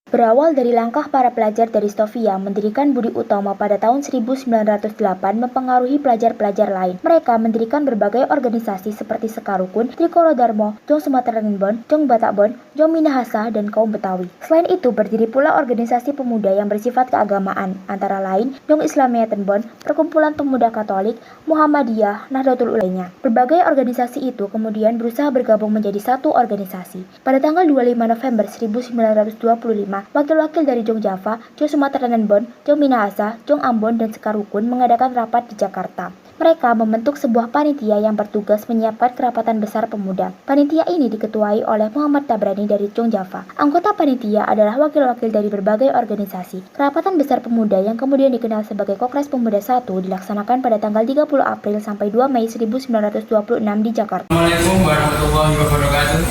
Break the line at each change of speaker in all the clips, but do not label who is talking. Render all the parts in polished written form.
Berawal dari langkah para pelajar dari Stovia mendirikan Budi Utomo pada tahun 1908 mempengaruhi pelajar-pelajar lain. Mereka mendirikan berbagai organisasi seperti Sekarukun, Trikoro Darmo, Jong Sumatera Bon, Jong Batak Bon, Jong Minahasa, dan Kaum Betawi. Selain itu, berdiri pula organisasi pemuda yang bersifat keagamaan, antara lain Jong Islamiyatan Bon, Perkumpulan Pemuda Katolik, Muhammadiyah, Nahdlatul Ulama. Berbagai organisasi itu kemudian berusaha bergabung menjadi satu organisasi. Pada tanggal 25 November 1925, wakil-wakil dari Jong Java, Jong Sumatera Bon, Jong Minahasa, Jong Ambon, dan Sekarukun mengadakan rapat di Jakarta. Mereka membentuk sebuah panitia yang bertugas menyiapkan kerapatan besar pemuda. Panitia ini diketuai oleh Muhammad Tabrani dari Jong Java. Anggota panitia adalah wakil-wakil dari berbagai organisasi. Kerapatan besar pemuda yang kemudian dikenal sebagai Kongres Pemuda I dilaksanakan pada tanggal 30 April sampai 2 Mei 1926 di Jakarta.
Assalamualaikum warahmatullahi wabarakatuh.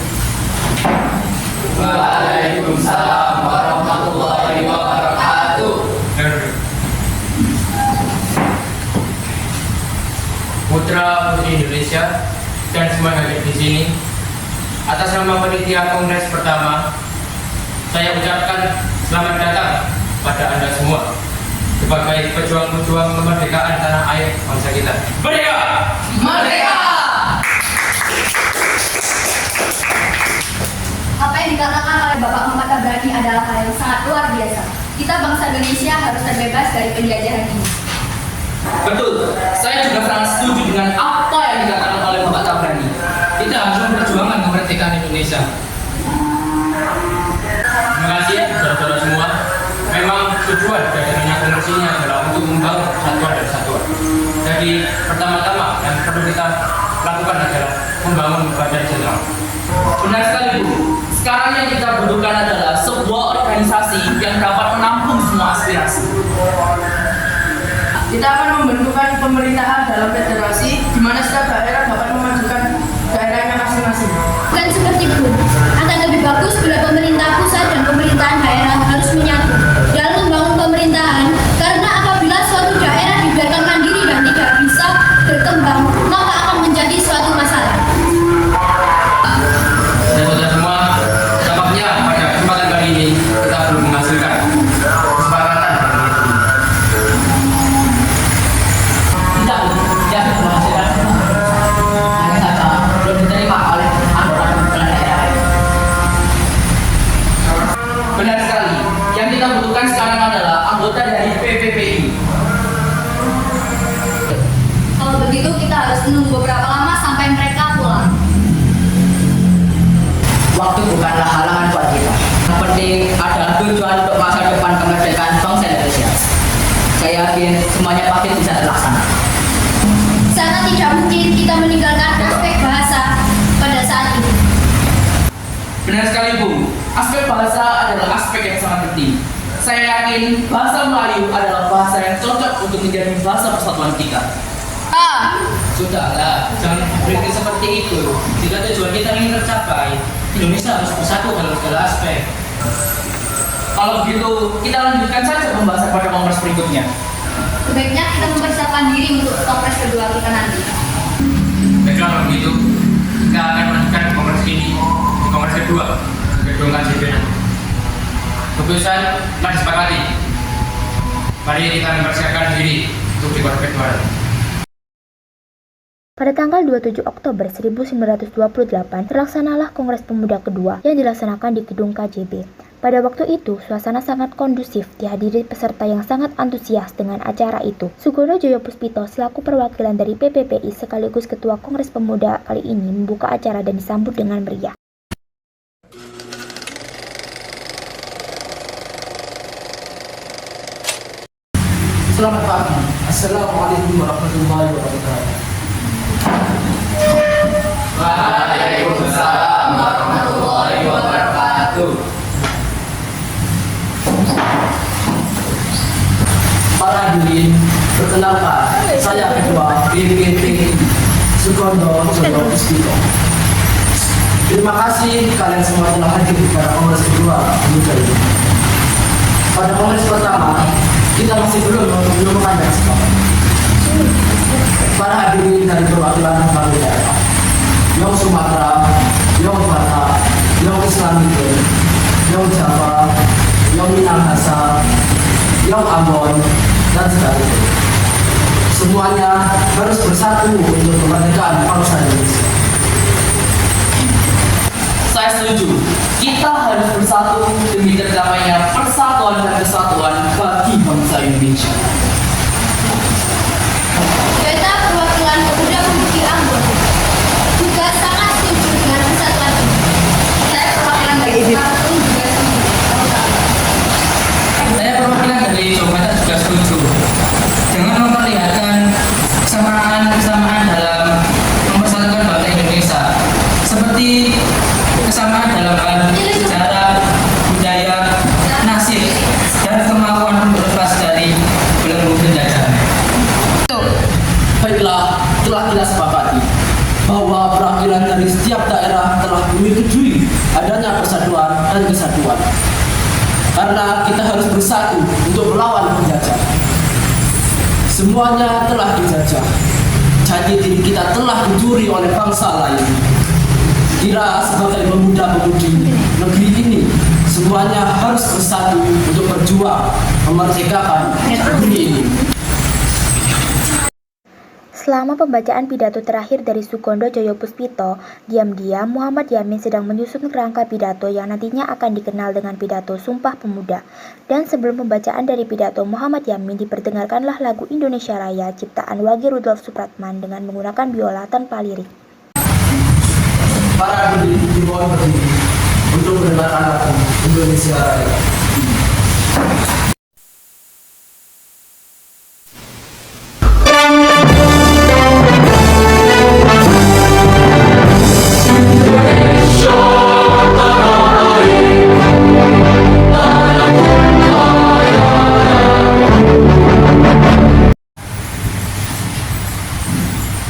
Waalaikumsalam warahmatullahi wabarakatuh.
Putra Putri Indonesia dan semua yang hadir di sini, atas nama panitia Kongres pertama, saya ucapkan selamat datang pada Anda semua sebagai pejuang-pejuang kemerdekaan tanah air bangsa kita. Merdeka!
Merdeka!
Apa yang dikatakan oleh Bapak Muhammad Tabrani adalah hal yang sangat luar biasa. Kita bangsa Indonesia harus terbebas dari penjajahan ini.
Betul, saya juga sangat setuju dengan apa yang dikatakan oleh Bapak Tabrani. Kita harus memperjuangkan kemerdekaan Indonesia.
Terima kasih saudara-saudara semua. Memang tujuan dari kongres ini adalah untuk membangun persatuan dan kesatuan. Jadi pertama-tama yang perlu kita lakukan adalah membangun badan sentral.
Benar sekali Bu. Sekarang yang kita butuhkan adalah sebuah organisasi yang dapat menampung semua aspirasi.
Kita akan membentukkan pemerintahan dalam federasi di mana setiap daerah dapat memajukan daerahnya masing-masing.
Bukan seperti itu. Akan lebih bagus bila pemerintah pusat dan pemerintahan daerah harus menyatu dalam membangun pemerintahan, karena apabila suatu daerah dibiarkan mandiri dan tidak bisa berkembang, maka akan menjadi suatu masalah.
Saudara semua, tampaknya pada kesempatan kali ini kita belum menghasilkan kesepakatan.
Tidak Bu, tidak menghasilkan semua. Hanya saja belum diterima oleh anggota pimpinan daerah. Benar sekali. Yang kita butuhkan sekarang adalah anggota dari PPPI.
Kalau begitu kita harus menunggu beberapa lama sampai mereka pulang.
Waktu bukanlah halangan buat kita. Yang penting adalah tujuan untuk masa depan kemerdekaan bangsa Indonesia. Saya yakin semuanya pasti bisa terlaksana.
Sangat tidak mungkin kita meninggalkan aspek bahasa pada saat ini.
Benar sekali Bu, aspek bahasa adalah aspek yang sangat penting. Saya yakin bahasa Melayu adalah bahasa yang cocok untuk menjadi bahasa persatuan kita. Sudahlah, jangan berpikir seperti itu. Jika tujuan kita ingin tercapai, Indonesia harus bersatu dalam segala aspek. Kalau begitu, kita lanjutkan saja pembahasan pada kongres berikutnya.
Sebaiknya kita mempersiapkan diri untuk kongres kedua kita nanti.
Baiklah kalau begitu, kita akan melanjutkan kongres ini di kongres kedua, gedung KJB. Keputusan telah disepakati. Mari kita mempersiapkan diri untuk di kongres kedua.
Pada tanggal 27 Oktober 1928 terlaksanalah Kongres Pemuda kedua yang dilaksanakan di gedung KJB. Pada waktu itu, suasana sangat kondusif dihadiri peserta yang sangat antusias dengan acara itu. Sugono Joyo Puspito selaku perwakilan dari PPPI sekaligus Ketua Kongres Pemuda kali ini membuka acara dan disambut dengan meriah.
Selamat pagi. Assalamualaikum warahmatullahi wabarakatuh.
Waalaikumsalam warahmatullahi wabarakatuh.
Para hadirin, perkenalkan, saya Ketua PPPI Sugondo Joyo Puspito. Terima kasih kalian semua telah hadir pada kongres kedua pemuda ini. Pada kongres pertama, kita masih belum mengadakan sepakat. Para hadirin dari perwakilan kepala daerah, Jong Sumatera, Jong Batak, Jong Islamiyatan, Jong Java, Yong Ambon, dan sekalipun. Semuanya harus bersatu untuk kemerdekaan bangsa Indonesia.
Saya setuju. Kita harus bersatu demi tercapainya persatuan dan kesatuan bagi bangsa Indonesia.
Kita perwakilan pemuda pemudi Ambon juga sangat setuju dengan persatuan ini. Saya perwakilan dari Kampung juga setuju.
Saya perwakilan dari Jawa Barat juga setuju dengan memperlihatkan kesamaan dalam mempersatukan bangsa Indonesia, seperti kesamaan dalam hal sejarah, budaya, nasib, dan kemampuan untuk lepas dari belenggu penjajah.
Baiklah, telah kita sepakati bahwa perwakilan dari setiap daerah telah menyetujui adanya persatuan dan kesatuan. Karena kita harus bersatu untuk melawan penjajah. Semuanya telah dijajah. Jati diri kita telah dicuri oleh bangsa lain. Kira sebagai pemuda-pemudi negeri ini, semuanya harus bersatu untuk berjuang memerdekakan negeri ini.
Selama pembacaan pidato terakhir dari Sukondo Joyopuspito, diam-diam Muhammad Yamin sedang menyusun kerangka pidato yang nantinya akan dikenal dengan pidato Sumpah Pemuda. Dan sebelum pembacaan dari pidato Muhammad Yamin, diperdengarkanlah lagu Indonesia Raya ciptaan Wage Rudolf Supratman dengan menggunakan biola tanpa lirik.
Para hadirin dimohon berdiri untuk mendengarkan lagu Indonesia Raya.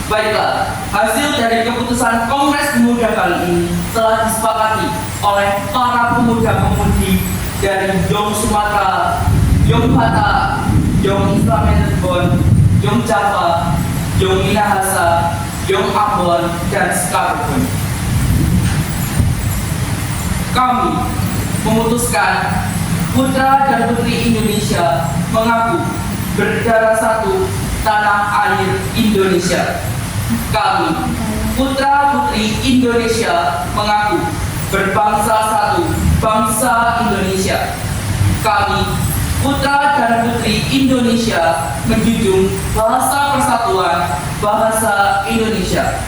Baiklah, hasil dari keputusan Kongres Pemuda kali ini telah disepakati oleh para pemuda-pemudi dari Yong Sumatera, Yong Bata, Yong Islamic Cirebon, Yong Java, Yong Minahasa, Yong Ambon, dan Sekalipun. Kami memutuskan putra dan putri Indonesia mengaku berdarah satu tanah air Indonesia. Kami, putra-putri Indonesia, mengaku berbangsa satu, bangsa Indonesia. Kami, putra dan putri Indonesia, menjunjung bahasa persatuan, bahasa Indonesia.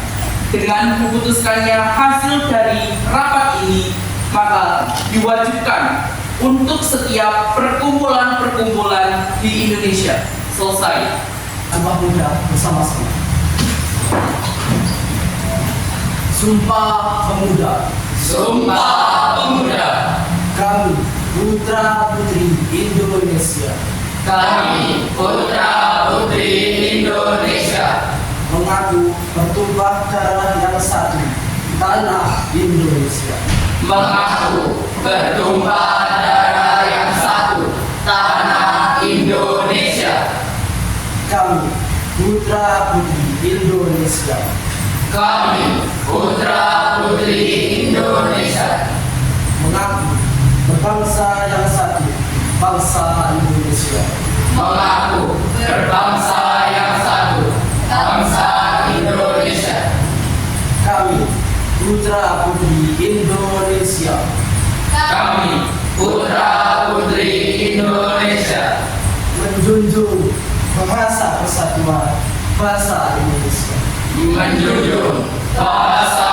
Dengan memutuskannya hasil dari rapat ini, maka diwajibkan untuk setiap perkumpulan-perkumpulan di Indonesia. Selesai.
Sumpah Pemuda bersama-sama. Sumpah Pemuda.
Sumpah Pemuda.
Kami, putra-putri Indonesia,
Kami, putra-putri Indonesia,
mengaku bertumpah darah yang satu, tanah Indonesia.
mengaku bertumpah darah yang satu, tanah Indonesia.
Kami, putra-putri Indonesia,
Kami, putra-putri Indonesia,
mengaku berbangsa yang satu, bangsa Indonesia.
mengaku berbangsa yang satu, bangsa Indonesia.
Kami, putra-putri Indonesia,
Kami, putra-putri Indonesia,
menjunjung bahasa persatuan, bahasa Indonesia.
menjunjung bahasa